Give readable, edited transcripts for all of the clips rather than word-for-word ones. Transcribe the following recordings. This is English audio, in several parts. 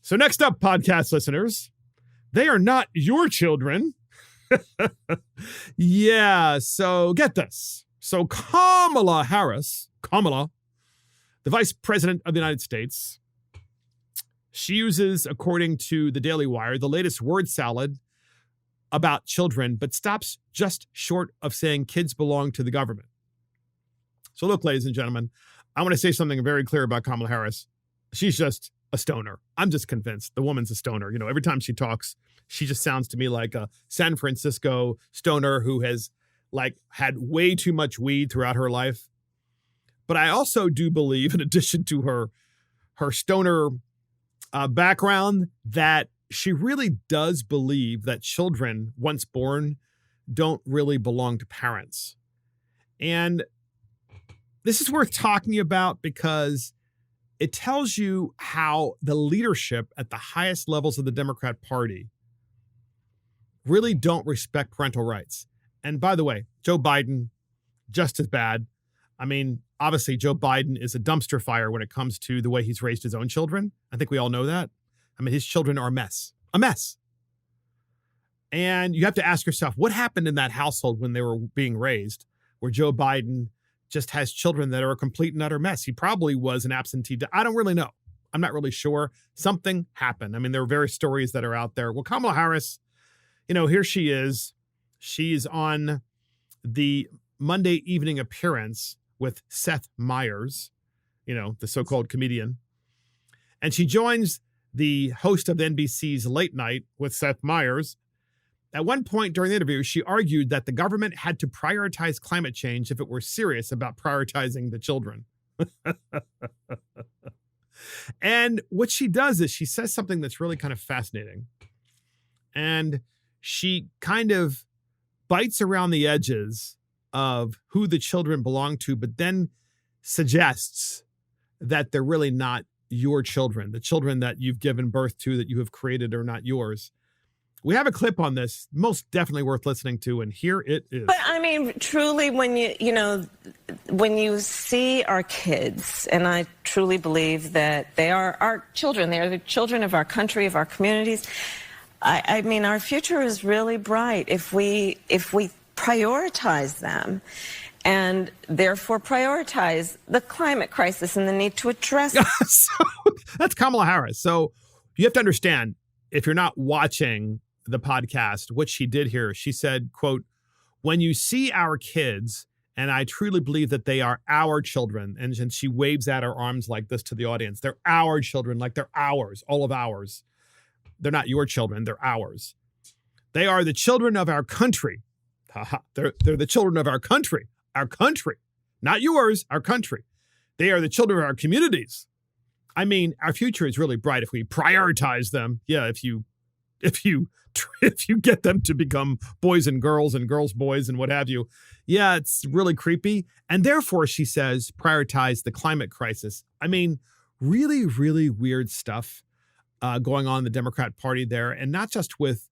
So next up, podcast listeners, they are not your children. Yeah, so get this. So Kamala Harris, the vice president of the United States, she uses, according to the Daily Wire, the latest word salad about children, but stops just short of saying kids belong to the government. So look, ladies and gentlemen, I want to say something very clear about Kamala Harris. She's just a stoner. I'm just convinced the woman's a stoner. You know, every time she talks, she just sounds to me like a San Francisco stoner who has had way too much weed throughout her life. But I also do believe, in addition to her stoner background, that she really does believe that children, once born, don't really belong to parents. And this is worth talking about because it tells you how the leadership at the highest levels of the Democrat Party really don't respect parental rights. And by the way, Joe Biden, just as bad. I mean, obviously, Joe Biden is a dumpster fire when it comes to the way he's raised his own children. I think we all know that. I mean, his children are a mess. And you have to ask yourself, what happened in that household when they were being raised, where Joe Biden just has children that are a complete and utter mess? He probably was an absentee. I don't really know. I'm not really sure. Something happened. I mean, there are various stories that are out there. Well, Kamala Harris, here she is. She's on the Monday evening appearance with Seth Meyers, the so-called comedian. And she joins the host of NBC's Late Night with Seth Meyers. At one point during the interview, she argued that the government had to prioritize climate change if it were serious about prioritizing the children. And what she does is she says something that's really kind of fascinating. And she kind of bites around the edges of who the children belong to, but then suggests that they're really not your children. The children that you've given birth to, that you have created, are not yours. We have a clip on this, most definitely worth listening to, and here it is. But I mean, truly, when you see our kids, and I truly believe that they are our children, they are the children of our country, of our communities. I mean, our future is really bright if we prioritize them, and therefore prioritize the climate crisis and the need to address it. So, that's Kamala Harris. So you have to understand, if you're not watching the podcast, what she did here, she said, quote, "When you see our kids, and I truly believe that they are our children," and she waves out her arms like this to the audience. They're our children, like they're ours, all of ours. They're not your children, they're ours. They are the children of our country. They're the children of our country, not yours, our country. They are the children of our communities. I mean, our future is really bright if we prioritize them. Yeah, if you get them to become boys and girls boys and what have you. Yeah, it's really creepy. And therefore, she says, prioritize the climate crisis. I mean, really, really weird stuff going on in the Democrat Party there. And not just with,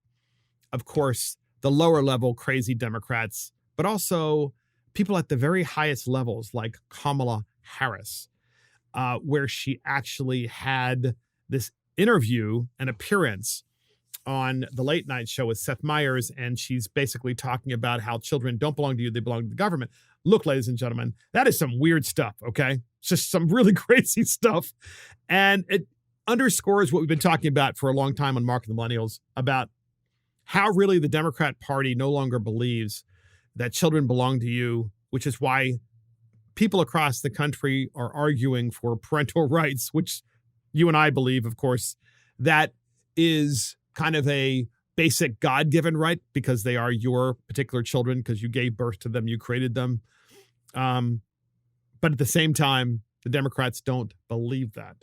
of course, the lower level crazy Democrats, but also people at the very highest levels like Kamala Harris, where she actually had this interview, an appearance on the Late Night show with Seth Meyers, and she's basically talking about how children don't belong to you, they belong to the government. Look, ladies and gentlemen, that is some weird stuff, okay? It's just some really crazy stuff. And it underscores what we've been talking about for a long time on Mark and the Millennials, about how really the Democrat Party no longer believes that children belong to you, which is why people across the country are arguing for parental rights, which you and I believe, of course, that is kind of a basic God-given right because they are your particular children, because you gave birth to them, you created them. But at the same time, the Democrats don't believe that.